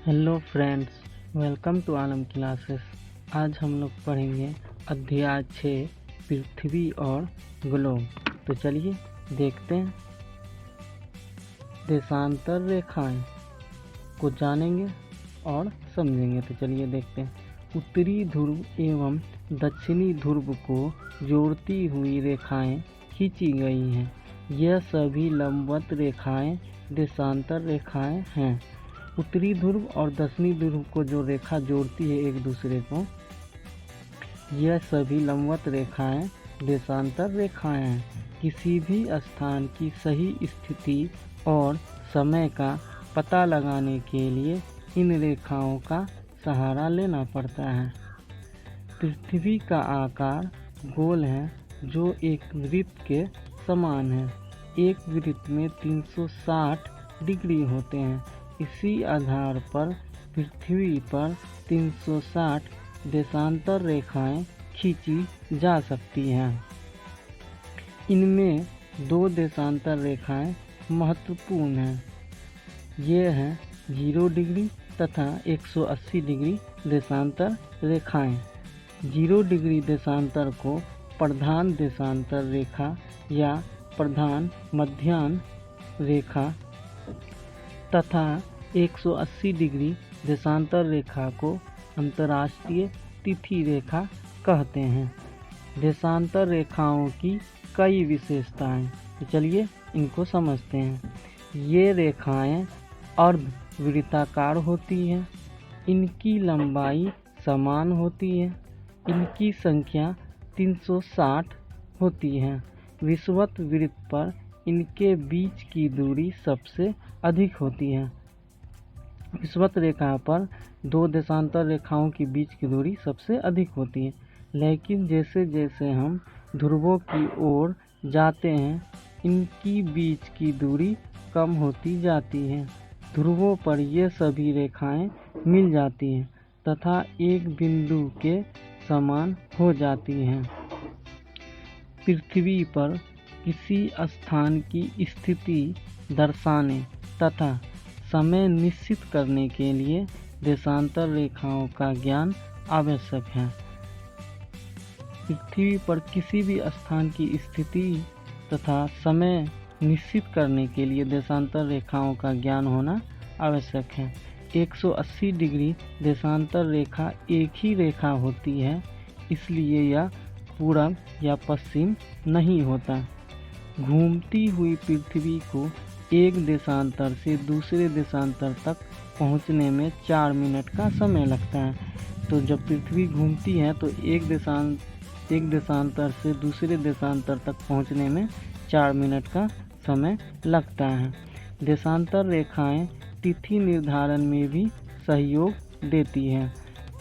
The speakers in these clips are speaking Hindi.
Hello friends, welcome to Alam classes. आज हम लोग पढ़ेंगे अध्याय 6 पृथ्वी और ग्लोब। तो चलिए देखते हैं। देशांतर रेखाएं को जानेंगे और समझेंगे। तो चलिए देखते हैं। उत्तरी ध्रुव एवं दक्षिणी ध्रुव को जोड़ती हुई रेखाएं खींची गई हैं। यह सभी लंबवत रेखाएं देशांतर रेखाएं हैं। उत्तरी ध्रुव और दक्षिणी ध्रुव को जो रेखा जोड़ती है एक दूसरे को, यह सभी लंबवत रेखाएं देशांतर रेखाएं हैं। किसी भी स्थान की सही स्थिति और समय का पता लगाने के लिए इन रेखाओं का सहारा लेना पड़ता है। पृथ्वी का आकार गोल है, जो एक वृत्त के समान है। एक वृत्त में 360 डिग्री होते हैं। इसी आधार पर पृथ्वी पर 360 देशांतर रेखाएं खींची जा सकती हैं। इनमें 2 देशांतर रेखाएं महत्वपूर्ण हैं। ये हैं 0 डिग्री तथा 180 डिग्री देशांतर रेखाएं। 0 डिग्री देशांतर को प्रधान देशांतर रेखा या प्रधान मध्याह्न रेखा तथा 180 डिग्री देशांतर रेखा को अंतर्राष्ट्रीय तिथि रेखा कहते हैं। देशांतर रेखाओं की कई विशेषताएं, तो चलिए इनको समझते हैं। ये रेखाएं अर्धवृत्ताकार होती हैं। इनकी लंबाई समान होती है। इनकी संख्या 360 होती है। विषुवत वृत्त पर इनके बीच की दूरी सबसे अधिक होती है। विषुवत रेखा पर 2 देशांतर रेखाओं के बीच की दूरी सबसे अधिक होती है। लेकिन जैसे जैसे हम ध्रुवों की ओर जाते हैं, इनकी बीच की दूरी कम होती जाती है। ध्रुवों पर ये सभी रेखाएं मिल जाती हैं तथा एक बिंदु के समान हो जाती हैं। पृथ्वी पर किसी स्थान की स्थिति दर्शाने तथा समय निश्चित करने के लिए देशांतर रेखाओं का ज्ञान आवश्यक है। पृथ्वी पर किसी भी स्थान की स्थिति तथा समय निश्चित करने के लिए देशांतर रेखाओं का ज्ञान होना आवश्यक है। 180 डिग्री देशांतर रेखा एक ही रेखा होती है, इसलिए यह पूरब या पश्चिम नहीं होता। घूमती हुई पृथ्वी को एक देशांतर से दूसरे देशांतर तक पहुंचने में 4 मिनट का समय लगता है। तो जब पृथ्वी घूमती है तो एक देशांतर से दूसरे देशांतर तक पहुंचने में 4 मिनट का समय लगता है। देशांतर रेखाएं तिथि निर्धारण में भी सहयोग देती हैं।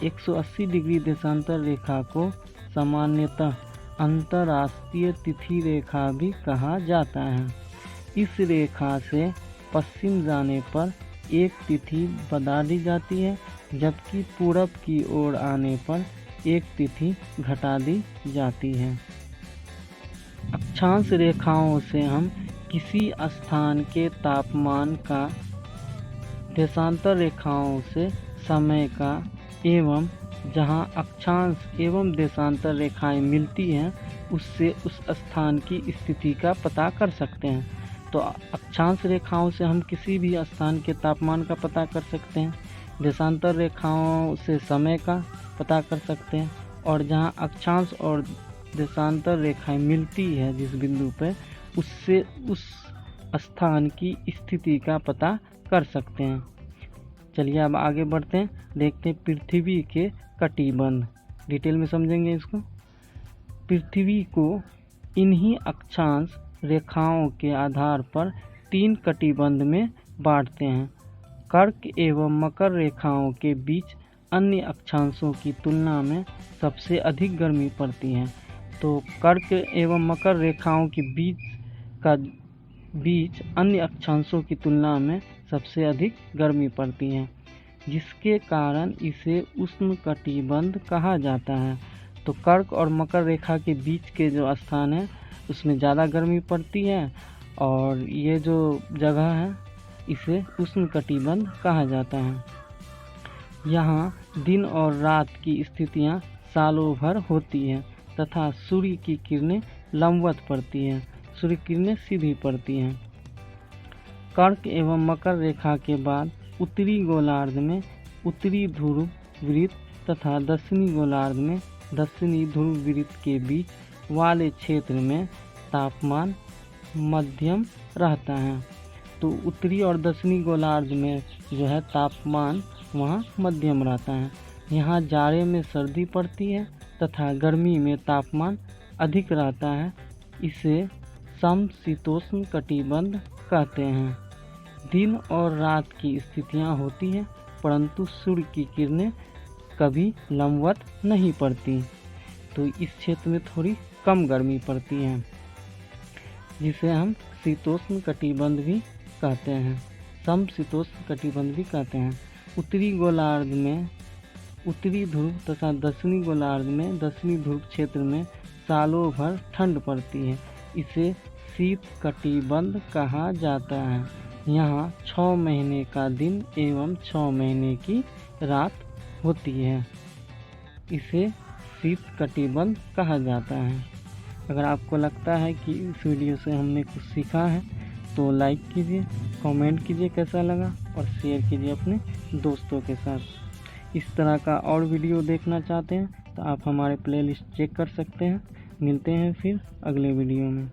180 डिग्री देशांतर रेखा को सामान्यतः अंतर्राष्ट्रीय तिथि रेखा भी कहा जाता है। इस रेखा से पश्चिम जाने पर एक तिथि बढ़ा दी जाती है, जबकि पूरब की ओर आने पर एक तिथि घटा दी जाती है। अक्षांश रेखाओं से हम किसी स्थान के तापमान का, देशांतर रेखाओं से समय का एवं जहां अक्षांश एवं देशांतर रेखाएं मिलती हैं उससे उस स्थान की स्थिति का पता कर सकते हैं। तो अक्षांश रेखाओं से हम किसी भी स्थान के तापमान का पता कर सकते हैं। देशांतर रेखाओं से समय का पता कर सकते हैं। और जहां अक्षांश और देशांतर रेखाएं मिलती है जिस बिंदु पर, उससे उस स्थान की स्थिति का पता कर सकते हैं। चलिए अब आगे बढ़ते हैं, देखते हैं पृथ्वी के कटिबंध। डिटेल में समझेंगे इसको। पृथ्वी को इन्हीं अक्षांश रेखाओं के आधार पर 3 कटिबंध में बांटते हैं। कर्क एवं मकर रेखाओं के बीच अन्य अक्षांशों की तुलना में सबसे अधिक गर्मी पड़ती है। तो कर्क एवं मकर रेखाओं के बीच अन्य अक्षांशों की तुलना में सबसे अधिक गर्मी पड़ती है, जिसके कारण इसे उष्णकटिबंध कहा जाता है। तो कर्क और मकर रेखा के बीच के जो स्थान है उसमें ज़्यादा गर्मी पड़ती है, और ये जो जगह है इसे उष्णकटिबंध कहा जाता है। यहाँ दिन और रात की स्थितियाँ सालों भर होती हैं तथा सूर्य की किरणें लंबवत पड़ती हैं, सूर्य किरणें सीधी पड़ती हैं। कर्क एवं मकर रेखा के बाद उत्तरी गोलार्ध में उत्तरी ध्रुव वृत्त तथा दक्षिणी गोलार्ध में दक्षिणी ध्रुव वृत्त के बीच वाले क्षेत्र में तापमान मध्यम रहता है। तो उत्तरी और दक्षिणी गोलार्ध में जो है तापमान वहाँ मध्यम रहता है। यहाँ जाड़े में सर्दी पड़ती है तथा गर्मी में तापमान अधिक रहता है। इसे समशीतोष्ण कटिबंध कहते हैं। दिन और रात की स्थितियाँ होती हैं परंतु सूर्य की किरणें कभी लंबवत नहीं पड़ती। तो इस क्षेत्र में थोड़ी कम गर्मी पड़ती है, जिसे हम शीतोष्ण कटिबंध भी कहते हैं, समशीतोष्ण कटिबंध भी कहते हैं। उत्तरी गोलार्ध में उत्तरी ध्रुव तथा दक्षिणी गोलार्ध में दक्षिणी ध्रुव क्षेत्र में सालों भर ठंड पड़ती है। इसे शीत कटिबंध कहा जाता है। यहाँ 6 महीने का दिन एवं 6 महीने की रात होती है। इसे शीत कटिबंध कहा जाता है। अगर आपको लगता है कि इस वीडियो से हमने कुछ सीखा है तो लाइक कीजिए, कमेंट कीजिए कैसा लगा और शेयर कीजिए अपने दोस्तों के साथ। इस तरह का और वीडियो देखना चाहते हैं तो आप हमारे प्लेलिस्ट चेक कर सकते हैं। मिलते हैं फिर अगले वीडियो में।